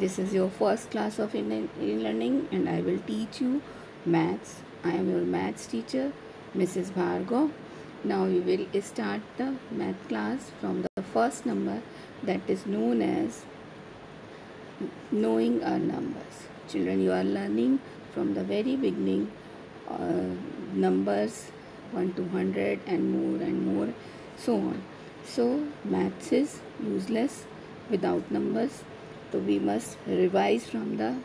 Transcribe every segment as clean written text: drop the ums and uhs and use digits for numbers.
This is your first class of Indian learning and I will teach you maths. I am your maths teacher, Mrs. Bhargav. Now we will start the math class from the first number, that is known as knowing our numbers. Children, you are learning from the very beginning numbers 1 to 100 and more, so on. So maths is useless without numbers. So we must revise from the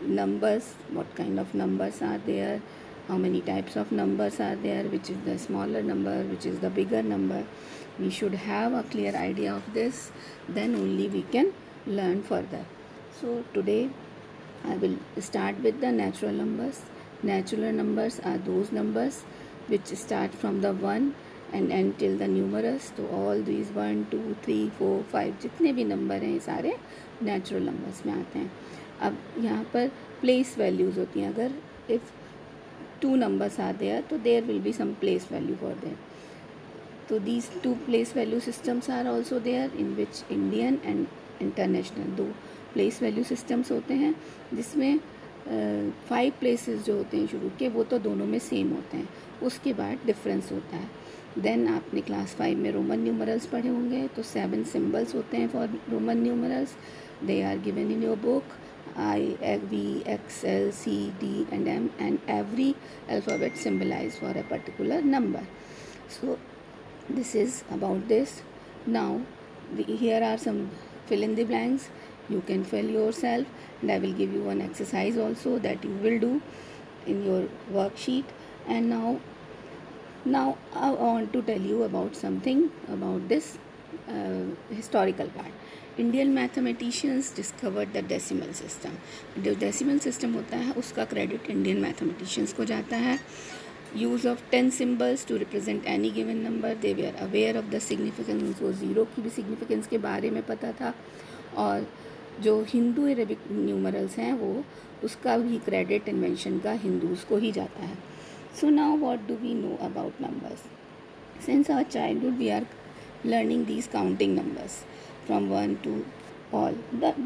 numbers, what kind of numbers are there, how many types of numbers are there, which is the smaller number, which is the bigger number. We should have a clear idea of this, then only we can learn further. So today I will start with the natural numbers. Natural numbers are those numbers which start from the 1 and end till the numerous. तो all these 1, 2, 3, 4, 5 जितने भी number हैं सारे natural numbers में आते हैं. अब यहाँ पर प्लेस वैल्यूज़ होती हैं. अगर इफ़ 2 numbers are there तो there will be some place value for them. So these 2 place value systems are also there, in which Indian and international दो place value systems होते हैं, जिसमें 5 places जो होते हैं शुरू के वो तो दोनों में सेम होते हैं, उसके बाद डिफरेंस होता है. देन आपने क्लास 5 में रोमन न्यूमरल्स पढ़े होंगे, तो 7 सिम्बल्स होते हैं for Roman numerals. They are given in your book, I, V, X, L, C, D and M, and every alphabet symbolized for a particular number. So this is about this. Now here are some fill in the blanks. You can fill yourself, and I will give you one exercise also that you will do in your worksheet. And now I want to tell you about something about this historical part. Indian mathematicians discovered the decimal system. जो decimal system होता है उसका credit Indian mathematicians को जाता है. Use of 10 symbols to represent any given number. They were aware of the significance. उनको zero की भी significance के बारे में पता था. और जो हिंदू अरेबिक न्यूमरल्स हैं वो उसका भी क्रेडिट इन्वेंशन का हिंदूज को ही जाता है. So now what do we know about numbers? Since our childhood we are learning these counting numbers from 1 to all,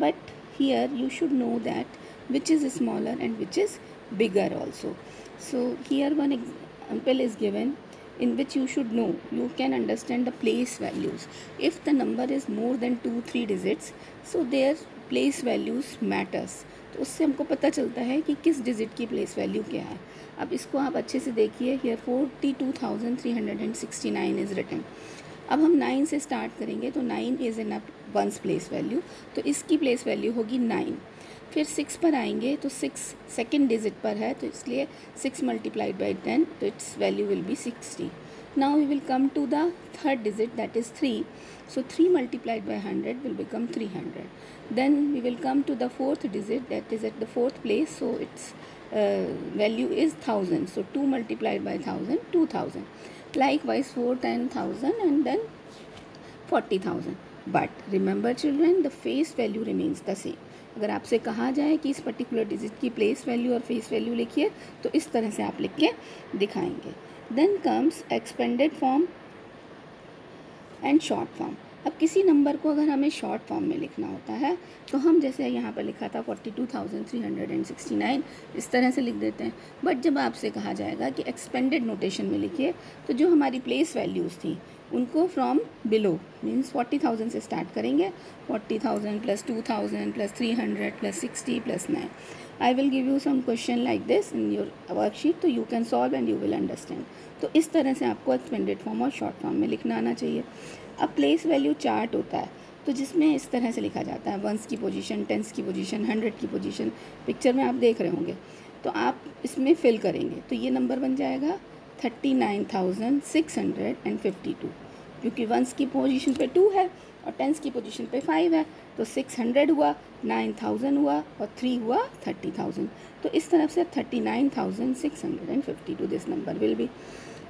but here you should know that which is smaller and which is bigger also. So here one example is given in which you should know, you can understand the place values. If the number is more than 2-3 digits, so their place values matters. तो उससे हमको पता चलता है कि किस digit की place value क्या है. अब इसको आप अच्छे से देखिए. Here 42,369 is written. अब हम 9 से स्टार्ट करेंगे, तो 9 is in ones place value, तो इसकी प्लेस वैल्यू होगी 9. फिर 6 पर आएंगे तो 6 सेकेंड डिजिट पर है, तो इसलिए 6 मल्टीप्लाइड बाई 10, तो it's value will be 60. Now we will come to the third digit, that is 3. So 3 multiplied by 100 will become 300. Then we will come to the fourth digit, that is at the fourth place, so its value is 1000. So 2 multiplied by 1000, 2000. Likewise 4, 10,000 and then 40,000. But remember children, the face value remains the same. अगर आपसे कहा जाए कि इस particular digit की place value और face value लिखिए, तो इस तरह से आप लिख के दिखाएंगे. Then comes expanded form and short form. अब किसी नंबर को अगर हमें शॉर्ट फॉर्म में लिखना होता है, तो हम जैसे यहाँ पर लिखा था 42,369, इस तरह से लिख देते हैं. बट जब आपसे कहा जाएगा कि एक्सपेंडेड नोटेशन में लिखिए, तो जो हमारी प्लेस वैल्यूज़ थी उनको फ्रॉम बिलो मीन्स 40,000 से स्टार्ट करेंगे. 40,000 plus 2,000 plus 300 plus 60 plus 9. I will give you some question like this in your worksheet, तो you can solve and you will understand. तो इस तरह से आपको एक्सपेंडेड फॉर्म और शॉर्ट फॉर्म में लिखना आना चाहिए. अब प्लेस वैल्यू चार्ट होता है, तो जिसमें इस तरह से लिखा जाता है 1s की पोजीशन, 10s की पोजीशन, 100 की पोजीशन. पिक्चर में आप देख रहे होंगे, तो आप इसमें फिल करेंगे तो ये नंबर बन जाएगा 39,652, क्योंकि 1s की पोजीशन पे 2 है और 10s की पोजीशन पे 5 है, तो 600 हुआ, 9,000 हुआ और 3 हुआ 30,000. तो इस तरफ से 39,652 दिस नंबर विल बी.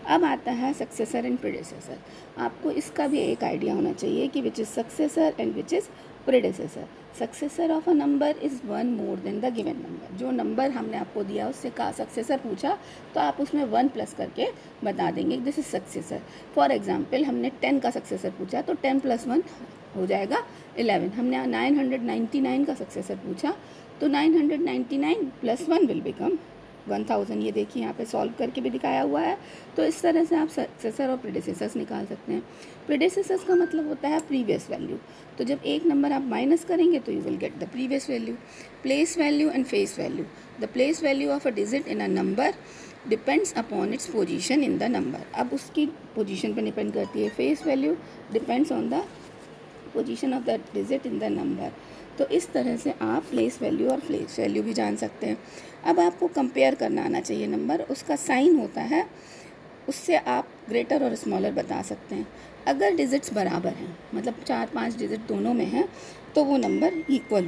अब आता है सक्सेसर एंड प्रेडेसेसर. आपको इसका भी एक आइडिया होना चाहिए कि which is successor and which is प्रेडेसेसर. Successor of a number is 1 more than the given number. जो नंबर हमने आपको दिया उससे का सक्सेसर पूछा, तो आप उसमें 1 प्लस करके बता देंगे this is successor. For example हमने 10 का सक्सेसर पूछा, तो 10 + 1 हो जाएगा 11। हमने 999 का सक्सेसर पूछा, तो 999 प्लस 1 विल बिकम 1000। ये देखिए यहाँ पे सॉल्व करके भी दिखाया हुआ है। तो इस तरह से आप सक्सेसर और प्रीडिसेसर्स निकाल सकते हैं। प्रीडिसेसर्स का मतलब होता है प्रीवियस वैल्यू। तो जब एक नंबर आप माइनस करेंगे तो you will get the previous value. Place value and face value. The place value of a digit in a number depends upon its position in the number. अब उसकी position पर depend करती है। Face value depends on the position of the digit in the number. तो इस तरह से आप प्लेस वैल्यू और प्लेस वैल्यू भी जान सकते हैं। अब आपको कंपेयर करना आना चाहिए नंबर, उसका साइन होता है, उससे आप ग्रेटर और स्मॉलर बता सकते हैं। अगर डिजिट्स बराबर हैं, मतलब 4-5 डिजिट दोनों में हैं, तो वो नंबर इक्वल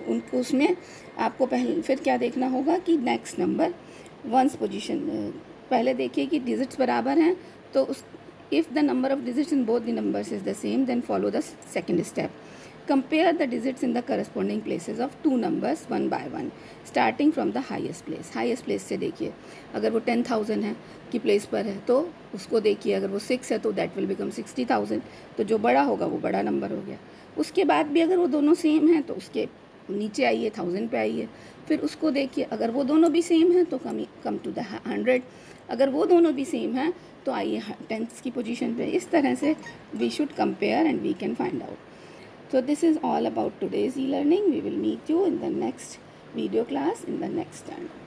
उनको, उसमें आपको पहले फिर क्या देखना होगा कि नेक्स्ट नंबर वंस पोजीशन, पहले देखिए कि डिजिट्स बराबर हैं, तो उस if the number of digits in both the numbers is the same, then follow the second step. Compare the digits in the corresponding places of two numbers one by one, starting from the highest place. Highest place से देखिए, अगर वो 10,000 है की place पर है तो उसको देखिए, अगर वो 6 है तो दैट विल बिकम 60,000। तो जो बड़ा होगा वो बड़ा नंबर हो गया। उसके बाद भी अगर वो दोनों सेम हैं तो उसके नीचे आइए, 1000 पे आइए, फिर उसको देखिए, अगर वो दोनों भी सेम हैं तो कम टू द 100। अगर वो दोनों भी सेम हैं तो आइए 10th की पोजीशन पे। इस तरह से we should compare and we can find out. So this is all about today's e-learning. We will meet you in the next video class in the next channel.